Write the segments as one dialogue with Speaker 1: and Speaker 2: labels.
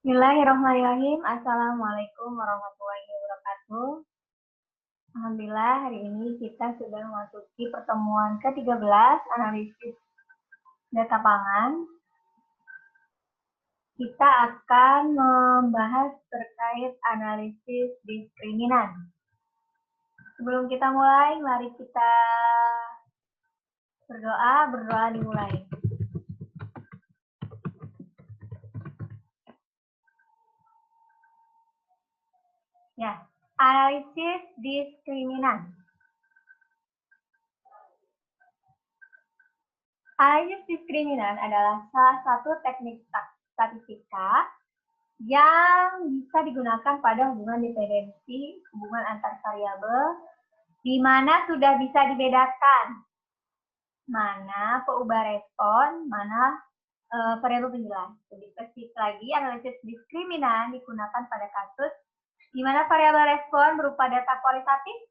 Speaker 1: Bismillahirrahmanirrahim. Assalamualaikum warahmatullahi wabarakatuh. Alhamdulillah hari ini kita sudah memasuki pertemuan ke-13 analisis data pangan. Kita akan membahas terkait analisis diskriminan. Sebelum kita mulai, mari kita berdoa dimulai. Ya, analisis diskriminan. Analisis diskriminan adalah salah satu teknik statistika yang bisa digunakan pada hubungan dependensi, hubungan antar variabel, di mana sudah bisa dibedakan mana peubah respon, mana variabel penjelas. Lebih spesifik lagi, analisis diskriminan digunakan pada kasus di mana variabel respon berupa data kualitatif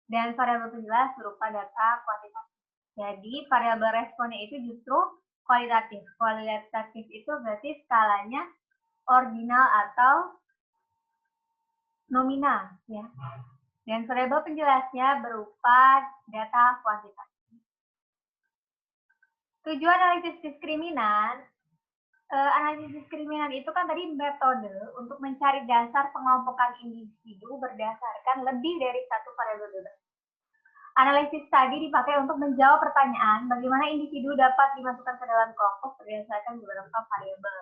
Speaker 1: dan variabel penjelas berupa data kuantitatif. Jadi variabel responnya itu justru kualitatif. Kualitatif itu berarti skalanya ordinal atau nominal, ya. Dan variabel penjelasnya berupa data kuantitatif. Tujuan analisis diskriminan, itu kan tadi metode untuk mencari dasar pengelompokan individu berdasarkan lebih dari satu variabel bebas. Analisis tadi dipakai untuk menjawab pertanyaan bagaimana individu dapat dimasukkan ke dalam kelompok berdasarkan beberapa variabel.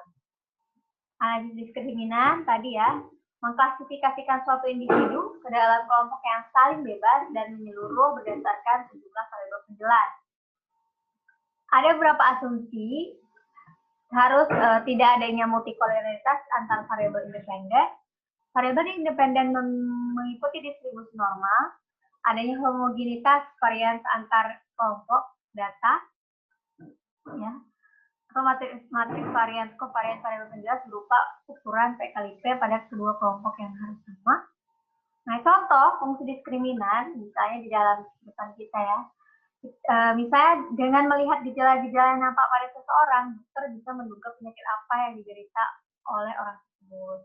Speaker 1: Analisis diskriminan tadi ya, mengklasifikasikan suatu individu ke dalam kelompok yang saling bebas dan menyeluruh berdasarkan sejumlah variabel penjelas. Ada beberapa asumsi, harus tidak adanya multikolonialitas antar variabel independen. Variabel independen mengikuti distribusi normal, adanya homogenitas varians antar kelompok data, ya, atau matriks varians kovarians variabel penjelas berupa ukuran P kali P pada kedua kelompok yang harus sama. Nah, contoh fungsi diskriminan, misalnya di dalam depan kita ya, misalnya dengan melihat gejala-gejala yang nampak pada seseorang, dokter bisa menduga penyakit apa yang diderita oleh orang tersebut.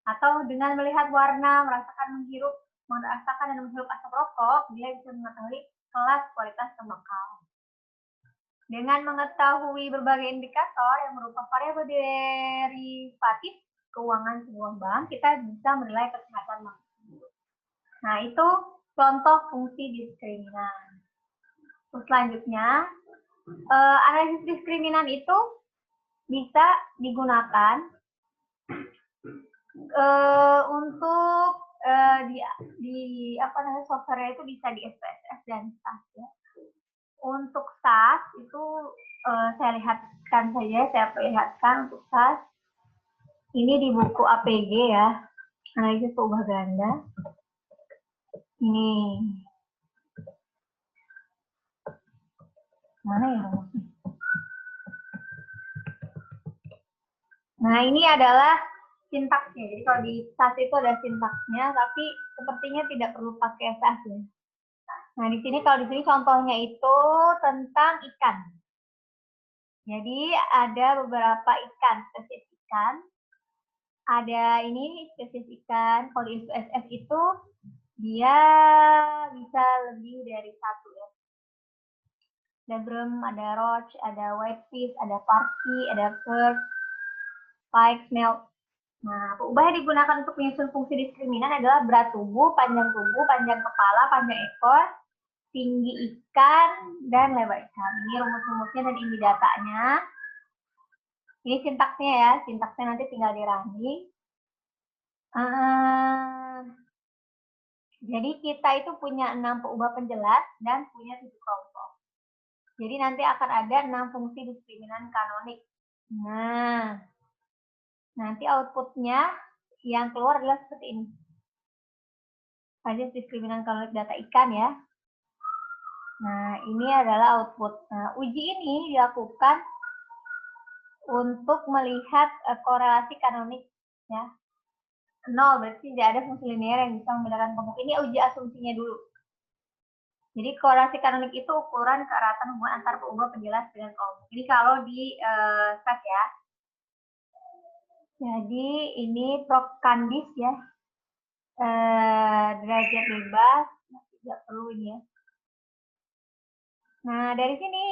Speaker 1: Atau dengan melihat warna, merasakan dan menghirup asap rokok, dia bisa mengetahui kelas kualitas tembakau. Dengan mengetahui berbagai indikator yang berupa variabel derivatif keuangan sebuah bank, kita bisa menilai kesehatan bank tersebut. Nah, itu contoh fungsi diskriminan. Terus selanjutnya, analisis diskriminan itu bisa digunakan untuk software itu bisa di SPSS dan SAS ya. Untuk SAS itu saya perlihatkan untuk SAS ini di buku APG ya, analisis peubah ganda. Ini mana ya? Nah, ini adalah sintaksnya. Jadi kalau di SAS itu ada sintaksnya, tapi sepertinya tidak perlu pakai SAS ya. Nah, di sini contohnya itu tentang ikan. Jadi ada beberapa ikan, spesies ikan. Ada ini spesies ikan. Kalau di SPSS itu dia bisa lebih dari satu ya. Ada bream, ada roach, ada whitefish, ada parky, ada perch, pike, smelt. Nah, peubah yang digunakan untuk menyusun fungsi diskriminan adalah berat tubuh, panjang kepala, panjang ekor, tinggi ikan, dan lebar ikan. Ini rumus-rumusnya dan ini datanya. Ini sintaksnya ya, sintaksnya nanti tinggal dirunning. Jadi kita itu punya 6 peubah penjelas dan punya 7 kelompok. Jadi nanti akan ada 6 fungsi diskriminan kanonik. Nah, nanti outputnya yang keluar adalah seperti ini. Analisis diskriminan kanonik data ikan ya. Nah, ini adalah output. Nah, uji ini dilakukan untuk melihat korelasi kanonik ya. 0 berarti tidak ada fungsi linear yang bisa membedakan kelompok. Ini uji asumsinya dulu. Jadi korelasi kanonik itu ukuran keeratan hubungan antar peubah penjelas dengan kelompok. Jadi kalau di SAS ya. Jadi ini Prof. Kandis ya, derajat bebas, tidak perlu ini ya. Nah dari sini,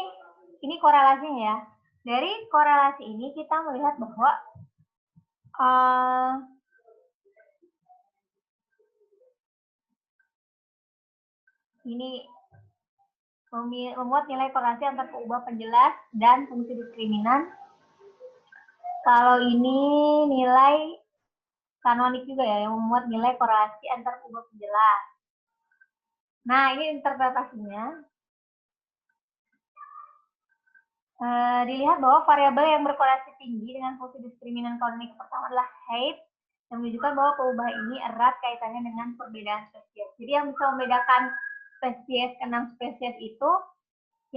Speaker 1: ini korelasinya ya. Dari korelasi ini kita melihat bahwa ini membuat nilai korelasi antara keubah penjelas dan fungsi diskriminan. Kalau ini nilai kanonik juga ya, yang membuat nilai korelasi antar keubah penjelas. Nah, ini interpretasinya. Dilihat bahwa variabel yang berkorelasi tinggi dengan fungsi diskriminan kanonik pertama adalah height, yang menunjukkan bahwa keubah ini erat kaitannya dengan perbedaan spesies. Jadi yang bisa membedakan spesies ke 6 spesies itu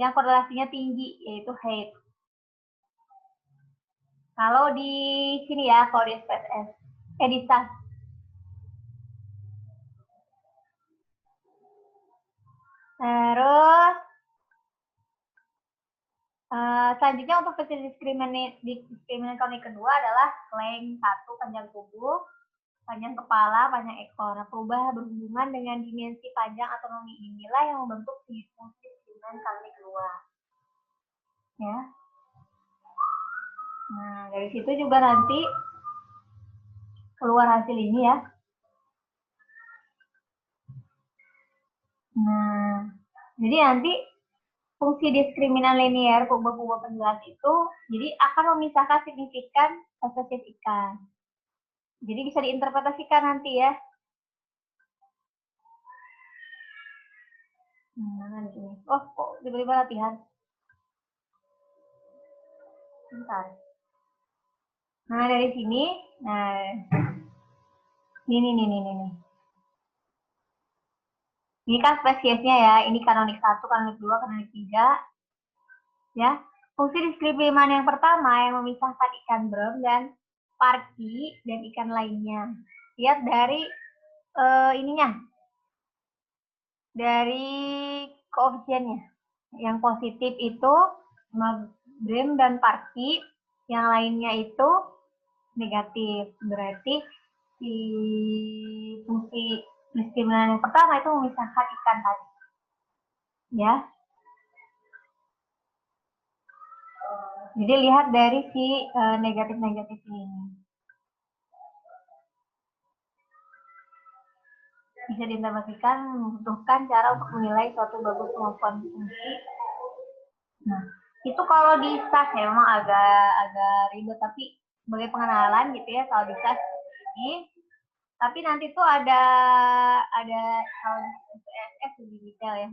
Speaker 1: yang korelasinya tinggi, yaitu height. Kalau di sini ya, kalau di SPSS, di SAS. Terus selanjutnya untuk diskriminan kanonik kedua adalah length 1 panjang tubuh, panjang kepala, panjang ekor. Nah, perubahan berhubungan dengan dimensi panjang autonomi inilah yang membentuk fungsi diskriminan kanonik kedua. Ya. Nah, dari situ juga nanti keluar hasil ini ya. Nah, jadi nanti fungsi diskriminan linear keubah-ubah penjelas itu jadi akan memisahkan signifikan spesies ikan. Jadi bisa diinterpretasikan nanti ya. Nah, di sini. Oh, kok tiba-tiba latihan? Bentar. Nah, dari sini, nah, ini. Ini kan spesiesnya ya, ini kanonik 1, kanonik 2, kanonik 3. Ya, fungsi diskriminan yang pertama yang memisahkan ikan brem dan parki dan ikan lainnya. Lihat dari ininya, dari koefisiennya. Yang positif itu brem dan parki, yang lainnya itu negatif. Berarti si fungsi diskriminan yang pertama itu memisahkan ikan tadi. Ya. Jadi lihat dari si negatif-negatif ini. Bisa diinformasikan membutuhkan cara untuk menilai suatu bagus kemampuan fungsi. Nah, itu kalau di SAS ya memang agak ribet, tapi sebagai pengenalan gitu ya kalau di SAS ini. Tapi nanti tuh ada kalau di SPSS lebih detail ya.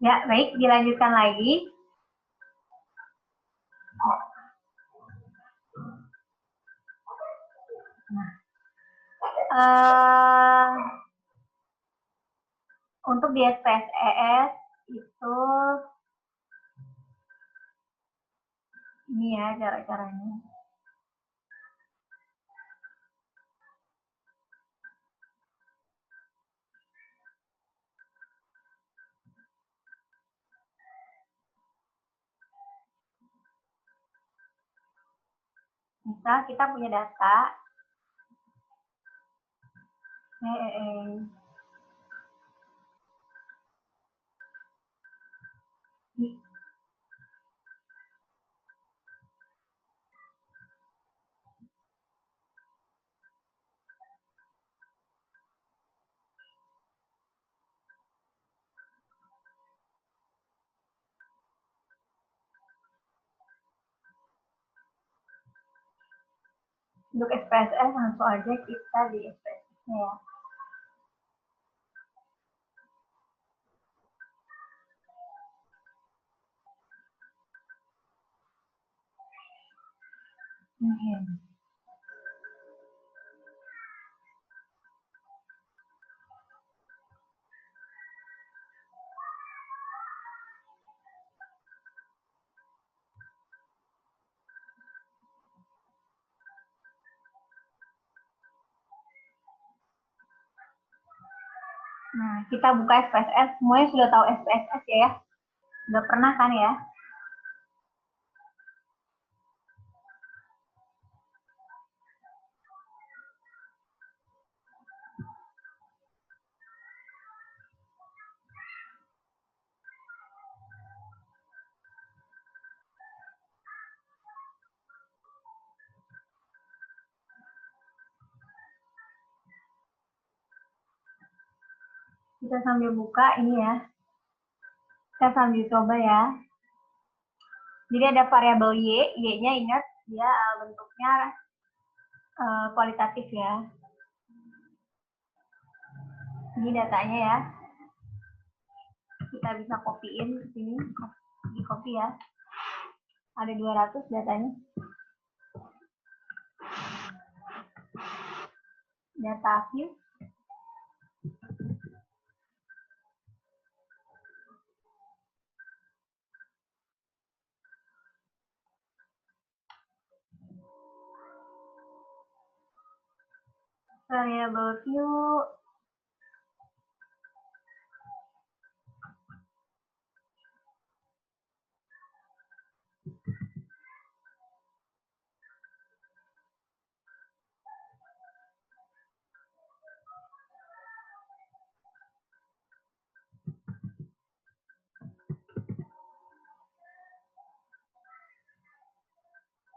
Speaker 1: Ya, baik, dilanjutkan lagi. Nah, untuk di SPSS itu ini ya cara-caranya. Misal kita punya data, untuk SPSS langsung aja kita di SPSS. Ya. Nah, kita buka SPSS. Semuanya sudah tahu SPSS ya? Sudah pernah kan ya? Kita sambil buka ini ya. Kita sambil coba ya. Jadi ada variabel Y, Y-nya ingat dia bentuknya kualitatif ya. Ini datanya ya. Kita bisa copy-in ke sini, di copy ya. Ada 200 datanya. Data view. Variable view.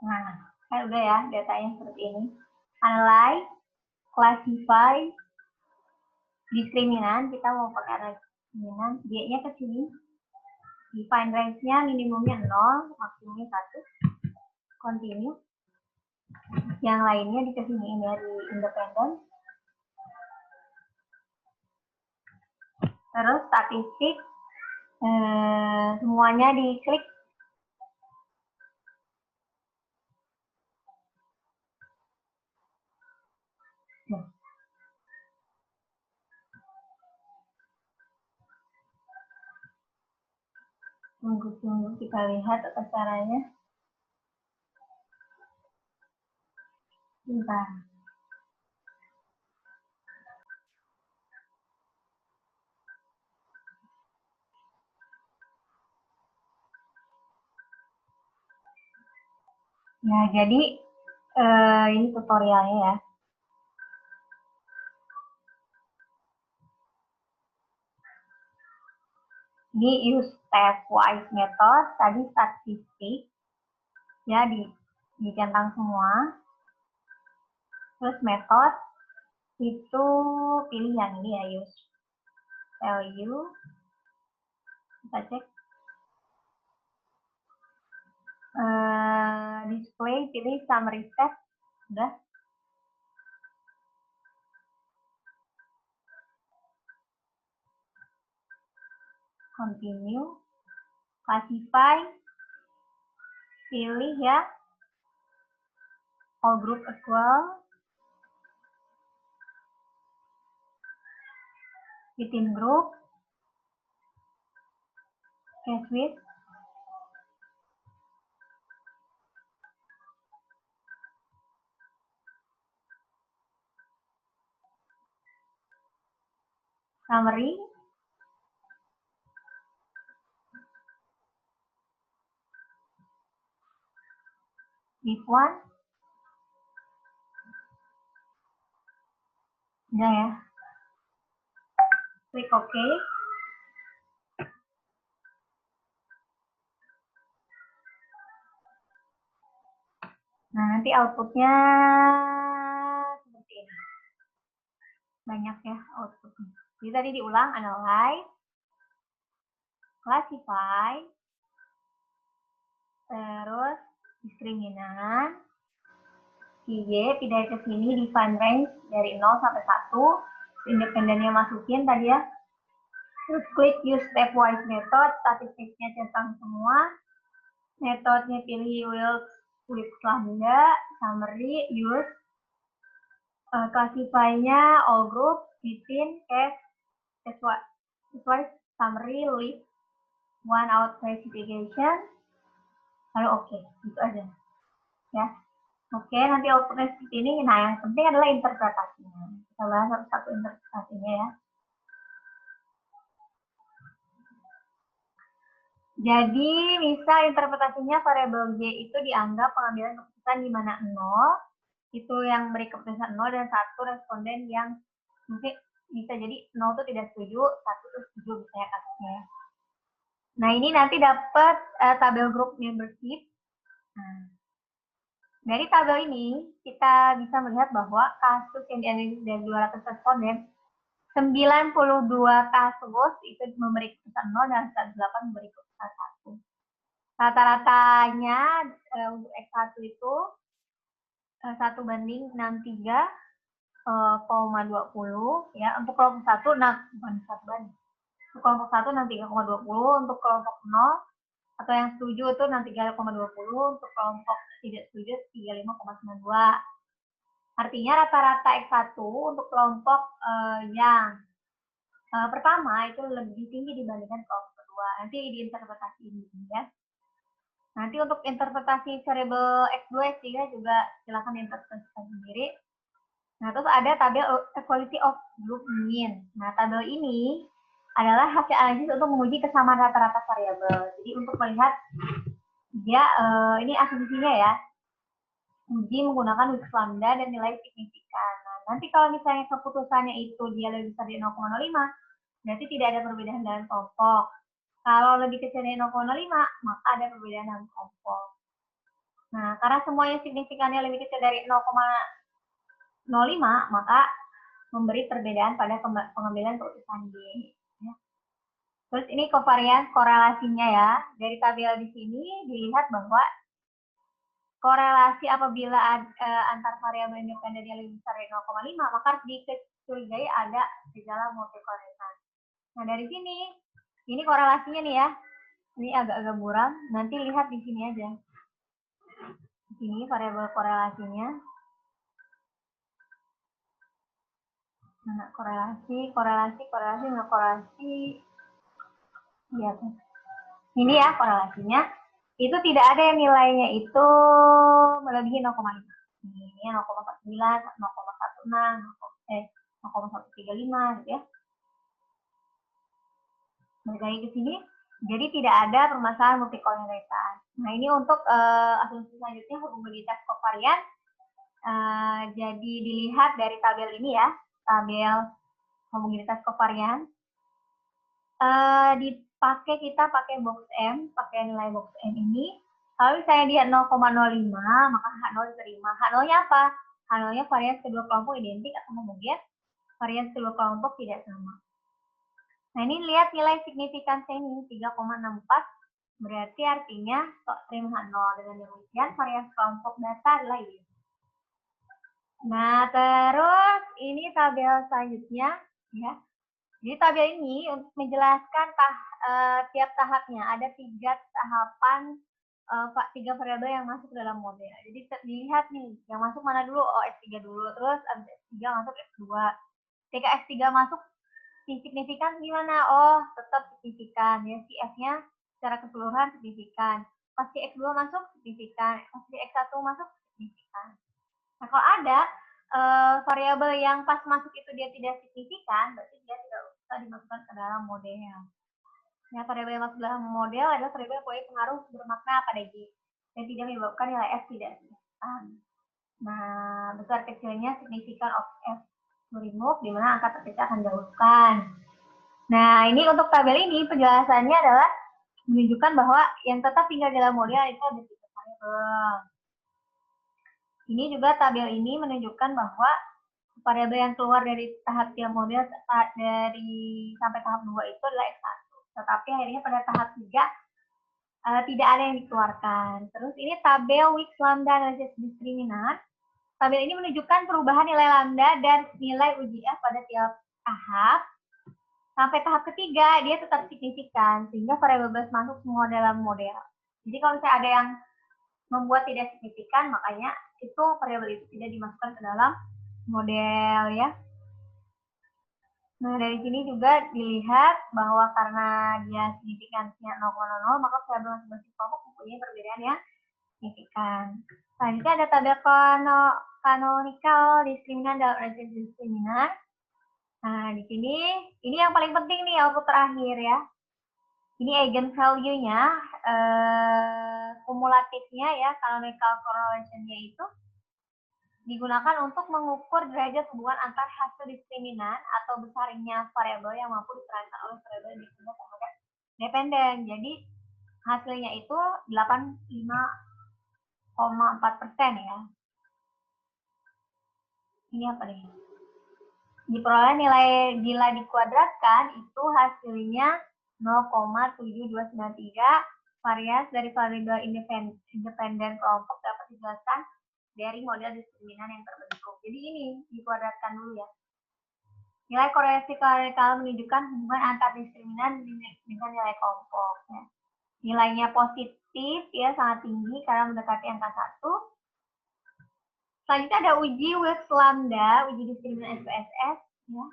Speaker 1: Nah, kan udah ya datanya seperti ini. Analyze, classify, diskriminan, kita mau pakai diskriminan, D-nya ke sini. Define range-nya minimumnya 0, maksimumnya 1. Continue. Yang lainnya dikesiniin dari independen. Terus statistik, semuanya diklik. Tunggu kita lihat atas caranya. Bentar. Nah, jadi ini tutorialnya ya. Ini use stepwise method, tadi statistik, ya dicentang semua. Terus method, itu pilih yang ini ya, use value. Kita cek. Display, pilih summary step. Udah. Continue. Classify. Pilih ya. All group equal. Within group. Case with. Summary. This one. Udah ya. Klik OK. Nah, nanti outputnya seperti ini. Banyak ya outputnya. Jadi tadi diulang, analyze, classify, terus diskriminan, si Y pindah ke sini, define range dari 0 sampai 1, independennya masukin tadi ya. Terus klik use stepwise method, statistiknya centang semua, metodenya pilih Wilks with lambda, summary, use, classify-nya all group, within, case summary, list, one out classification, lalu oke, gitu aja. Ya. Oke, nanti outputnya seperti ini. Nah, yang penting adalah interpretasinya. Kita bahas satu-satu interpretasinya ya. Jadi, misal interpretasinya variabel Y itu dianggap pengambilan keputusan di mana 0, itu yang beri keputusan 0, dan 1 responden yang mungkin bisa jadi 0 itu tidak setuju, 1 itu setuju, misalnya kasusnya. Nah, ini nanti dapat tabel group membership. Nah, dari tabel ini, kita bisa melihat bahwa kasus yang dianalisis dari 200 responden, 92 kasus itu memberi keputusan 0 dan 108 memberi keputusan 1. Rata-ratanya untuk X1 itu 1:63,20 ya. Untuk kelompok 1 bukan 1 banding. Untuk kelompok 1 63,20, untuk kelompok 0 atau yang setuju itu 63,20, untuk kelompok tidak setuju 35,92. Artinya rata-rata X1 untuk kelompok yang pertama itu lebih tinggi dibandingkan kelompok kedua. Nanti diinterpretasi ini ya. Nanti untuk interpretasi variabel X2, X3 juga silakan diinterpretasikan sendiri. Nah, terus ada tabel equality of group mean. Nah, tabel ini adalah hasil analisis untuk menguji kesamaan rata-rata variabel. Jadi untuk melihat dia ini asumsinya ya. Uji menggunakan Wilks lambda dan nilai signifikan. Nah, nanti kalau misalnya keputusannya itu dia lebih besar dari 0,05, berarti tidak ada perbedaan dalam kelompok. Kalau lebih kecil dari 0,05, maka ada perbedaan dalam kelompok. Nah, karena semuanya signifikannya lebih kecil dari 0,05, maka memberi perbedaan pada pengambilan keputusan D. Ya. Terus ini covariance korelasinya ya. Dari tabel di sini dilihat bahwa korelasi apabila antar variabel independen yang lebih besar dari 0,5, maka harus dicurigai ada gejala multikorelasi. Nah, dari sini, ini korelasinya nih ya. Ini agak-agak buram. Nanti lihat di sini aja. Di sini variabel korelasinya. Nah, korelasi. Lihat. Ini ya korelasinya. Itu tidak ada yang nilainya itu melebihi 0,5. Ini 0,49, 0,16, 0,135 gitu ya. Balik lagi ke sini. Jadi tidak ada permasalahan multikoleritas. Nah, ini untuk asumsi selanjutnya homogenitas kovarian. Jadi dilihat dari tabel ini ya, tabel homogenitas kovarian. Kita pakai box M, pakai nilai box M ini. Kalau misalnya dia 0,05, maka H0 diterima. H0-nya apa? H0-nya varians kedua kelompok identik atau homogen, varians kedua kelompok tidak sama. Nah, ini lihat nilai signifikannya ini 3,64, berarti artinya trim H0. Dengan demikian varians kelompok data adalah ini. Nah, terus ini tabel selanjutnya ya. Jadi tabel ini untuk menjelaskan tiap tahapnya. Ada 3 tahapan, 3 variabel yang masuk dalam model. Jadi dilihat nih, yang masuk mana dulu? Oh, S3 dulu. Terus S3 masuk S2. Ketika S3 masuk, si signifikan gimana? Oh, tetap signifikan. Ya, si F-nya secara keseluruhan signifikan. Pas si X2 masuk, signifikan. Pas si X1 masuk, signifikan. Nah, kalau ada variabel yang pas masuk itu dia tidak signifikan, berarti dia tidak usah dimasukkan ke dalam model. Nah, variabel yang masuk dalam model adalah variabel yang punya pengaruh bermakna pada G dan tidak menyebabkan nilai F tidak signifikan. Nah, besar kecilnya signifikan of F remove, di mana angka terpecah akan dijauhkan. Nah, ini untuk tabel ini penjelasannya adalah menunjukkan bahwa yang tetap tinggal dalam model itu ada 3 variabel. Ini juga tabel ini menunjukkan bahwa variabel yang keluar dari tahap tiap model dari sampai tahap 2 itu adalah X1. Tetapi akhirnya pada tahap 3 tidak ada yang dikeluarkan. Terus ini tabel Wilks lambda analisis diskriminant. Tabel ini menunjukkan perubahan nilai lambda dan nilai uji F pada tiap tahap. Sampai tahap ketiga, dia tetap signifikan, sehingga variabel base masuk semua dalam model. Jadi kalau misalnya ada yang membuat tidak signifikan, makanya itu variabel itu tidak dimasukkan ke dalam model ya. Nah, dari sini juga dilihat bahwa karena dia signifikansinya 0,00, maka variabel masing-masing kelompok mempunyai perbedaan yang signifikan. Selanjutnya ada tabel canonical diskriminan dalam analisis diskriminan. Nah, di sini, ini yang paling penting nih, output terakhir ya. Ini eigenvalue-nya, kumulatifnya ya, canonical correlation-nya itu digunakan untuk mengukur derajat hubungan antar hasil diskriminan atau besarnya variabel yang mampu diperankan oleh variabel diskriminan terhadap dependen. Jadi hasilnya itu 85,4% ya. Ini apa nih? Diperoleh nilai bila dikuadratkan itu hasilnya 0,7293. Variasi dari variabel independen kelompok dapat dijelaskan dari model diskriminan yang terbentuk. Jadi ini dikuadratkan dulu ya. Nilai korelasi kalau menunjukkan hubungan antar diskriminan dengan nilai kelompok. Ya. Nilainya positif ya, sangat tinggi karena mendekati angka 1. Selanjutnya ada uji Wilks lambda, uji diskriminan SPSS. Ya.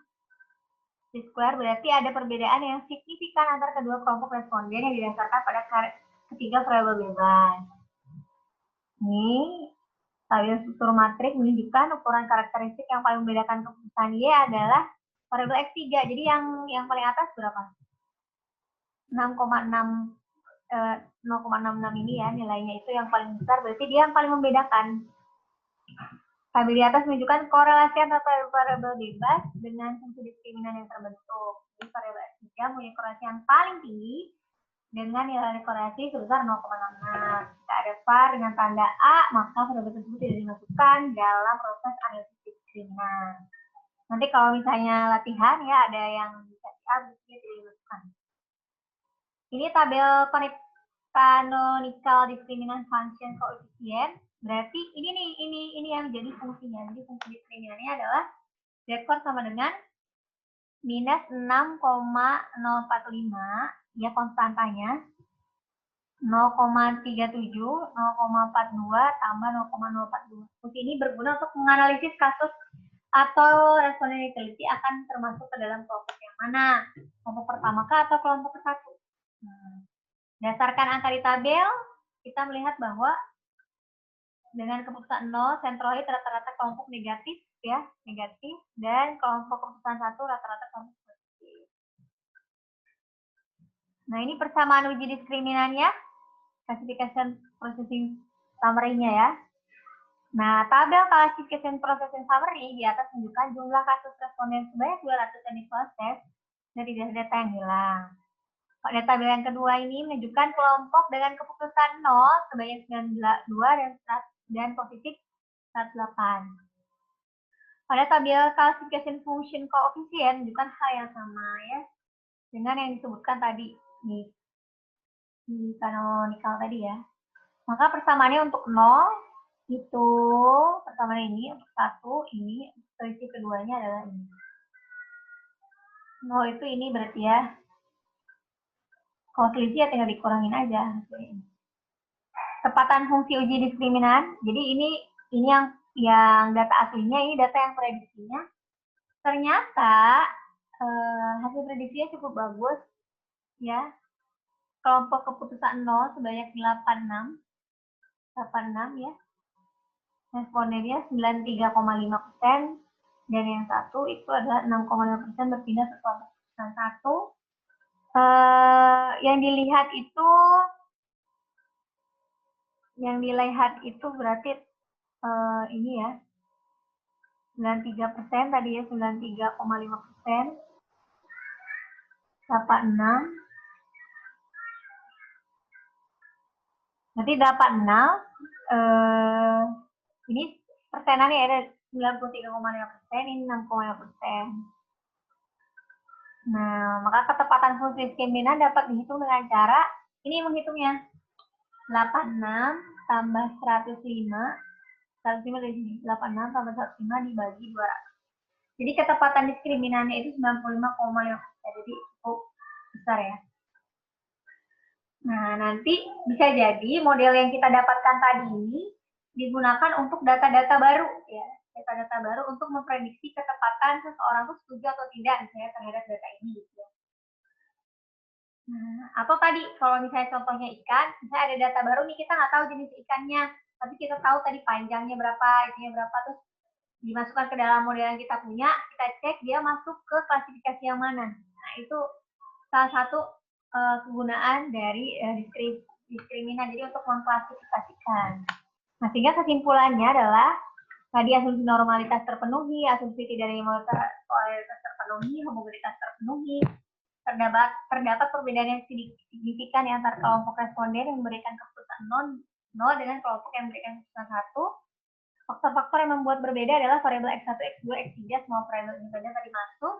Speaker 1: Square berarti ada perbedaan yang signifikan antara kedua kelompok responden yang didasarkan pada ketiga variabel bebas. Ini tabel struktur matrik menunjukkan ukuran karakteristik yang paling membedakan keputusan Y adalah variabel X3. Jadi yang paling atas berapa? 0,66 ini ya, nilainya itu yang paling besar, berarti dia yang paling membedakan. Tabel di atas menunjukkan korelasi antara variabel bebas dengan fungsi diskriminan yang terbentuk. Jadi variabel X3 mempunyai korelasi yang paling tinggi dengan nilai korelasi sebesar 0,66. Jika ada var dengan tanda A, maka variabel tersebut tidak dimasukkan dalam proses analisis diskriminan. Nanti kalau misalnya latihan ya ada yang bisa A, berarti tidak dimasukkan. Ini tabel canonical discriminant function coefficient. Berarti ini yang jadi fungsinya. Jadi fungsi diskriminannya adalah z-core sama dengan minus 6,045 ya, konstantanya 0,37, 0,42 tambah 0,042. Fungsi ini berguna untuk menganalisis kasus atau responden utility akan termasuk ke dalam kelompok yang mana, kelompok pertama kah atau kelompok ke-1. Berdasarkan angka di tabel, kita melihat bahwa dengan keputusan 0, sentroid rata-rata kelompok negatif ya, negatif, dan kelompok keputusan 1 rata-rata kelompok positif. Nah, ini persamaan uji diskriminannya, classification processing summary-nya ya. Nah, tabel classification processing summary di atas menunjukkan jumlah kasus responden sebanyak 200 yang diproses dari data yang hilang. Pada tabel yang kedua ini menunjukkan kelompok dengan keputusan 0 sebanyak 92 dan positif 108. Pada tabel classification function coefficient menunjukkan hal yang sama ya dengan yang disebutkan tadi di canonical tadi ya. Maka persamaannya untuk 0 itu persamaan ini, untuk 1 ini, selisih keduanya adalah ini. 0 itu ini berarti ya. Kalau selisih ya tinggal dikurangin aja. Tepatan fungsi uji diskriminan. Jadi ini yang data aslinya, ini data yang prediksinya. Ternyata hasil prediksinya cukup bagus ya. Kelompok keputusan 0 sebanyak 86 ya. Respondennya 93,5%, dan yang satu itu adalah 6,5% berpindah ke kelompok keputusan 1. Yang dilihat itu berarti ini ya, 93% tadi ya, 93,5%, 86. Berarti 86, ini persenannya ada 93,5%, ini 6,5%. Nah, maka ketepatan fungsi diskriminan dapat dihitung dengan cara, ini menghitungnya, 86 tambah 105 105 dari sini 86 tambah 105 dibagi 200. Jadi ketepatan diskriminannya itu 95,5%. Jadi cukup besar ya. Nah, nanti bisa jadi model yang kita dapatkan tadi ini digunakan untuk data-data baru ya. Data-data baru untuk memprediksi ketepatan seseorang itu setuju atau tidak misalnya terhadap data ini gitu ya. Nah, atau tadi kalau misalnya contohnya ikan, misalnya ada data baru nih kita nggak tahu jenis ikannya, tapi kita tahu tadi panjangnya berapa, ininya berapa, terus dimasukkan ke dalam model yang kita punya, kita cek dia masuk ke klasifikasi yang mana. Nah, itu salah satu kegunaan dari diskriminan, jadi untuk mengklasifikasikan. Nah, sehingga kesimpulannya adalah tadi asumsi normalitas terpenuhi, asumsi tidak ada toleritas terpenuhi, homogenitas terpenuhi, terdapat perbedaan yang signifikan antara kelompok responden yang memberikan keputusan 0 dengan kelompok yang memberikan keputusan 1. Faktor-faktor yang membuat berbeda adalah variabel X1, X2, X3, semua variabel ini saja tadi masuk.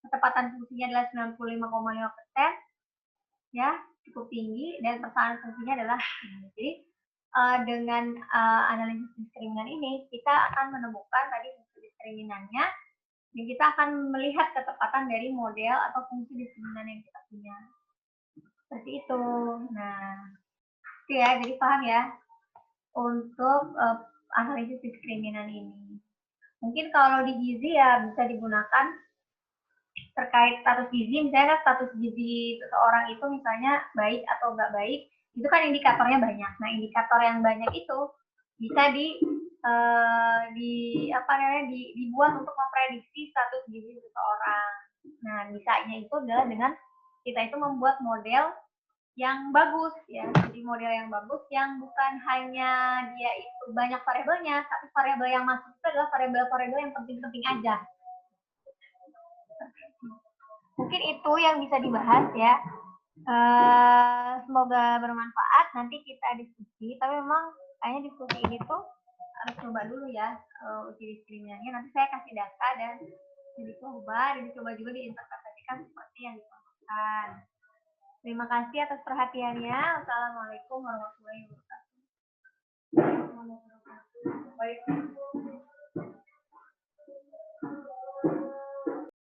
Speaker 1: Ketepatan fungsinya adalah 95,5%, ya, cukup tinggi, dan persamaan fungsinya adalah tinggi. Jadi, dengan analisis diskriminan ini, kita akan menemukan tadi fungsi diskriminan-nya, dan kita akan melihat ketepatan dari model atau fungsi diskriminan yang kita punya. Seperti itu. Nah, itu ya, jadi paham ya untuk analisis diskriminan ini. Mungkin kalau di gizi ya bisa digunakan terkait status gizi, misalnya status gizi seseorang itu misalnya baik atau nggak baik, itu kan indikatornya banyak. Nah, indikator yang banyak itu bisa dibuat untuk memprediksi status gizi seseorang. Nah, bisanya itu adalah dengan kita itu membuat model yang bagus ya. Jadi model yang bagus yang bukan hanya dia itu banyak variabelnya, tapi variabel yang masuk itu adalah variabel-variabel yang penting-penting aja. Mungkin itu yang bisa dibahas ya. Semoga bermanfaat. Nanti kita diskusi, tapi memang kayaknya diskusi ini tuh harus coba dulu ya uji diskriminannya. Nanti saya kasih data dan dicoba juga diinterpretasikan seperti yang dicontohkan. Terima kasih atas perhatiannya. Wassalamualaikum warahmatullahi wabarakatuh.